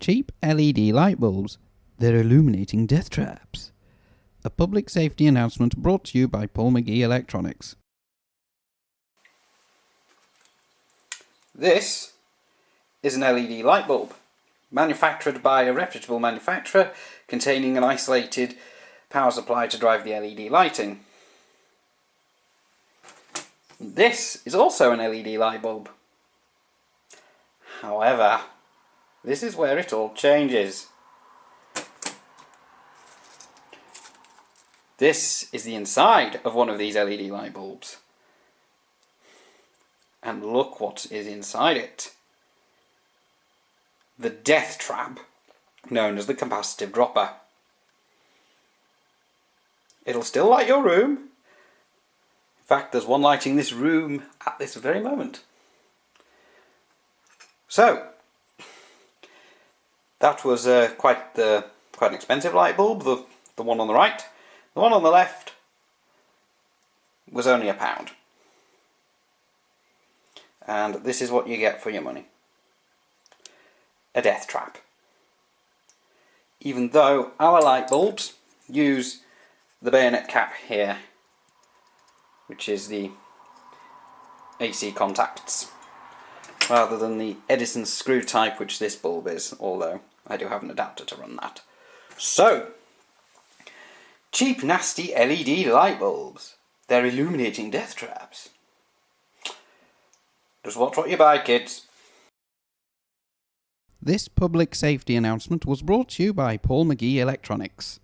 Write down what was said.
Cheap LED light bulbs. They're illuminating death traps. A public safety announcement brought to you by Paul McGee Electronics. This is an LED light bulb, manufactured by a reputable manufacturer, containing an isolated power supply to drive the LED lighting. This is also an LED light bulb. However, this is where it all changes. This is the inside of one of these LED light bulbs. And look what is inside it. The death trap, known as the capacitive dropper. It'll still light your room. In fact, there's one lighting this room at this very moment. So, that was quite an expensive light bulb, the one on the right. The one on the left was only £1. And this is what you get for your money. A death trap. Even though our light bulbs use the bayonet cap here, which is the AC contacts, rather than the Edison screw type which this bulb is, although I do have an adapter to run that. So, cheap nasty LED light bulbs. They're illuminating death traps. Just watch what you buy, kids. This public safety announcement was brought to you by Paul McGee Electronics.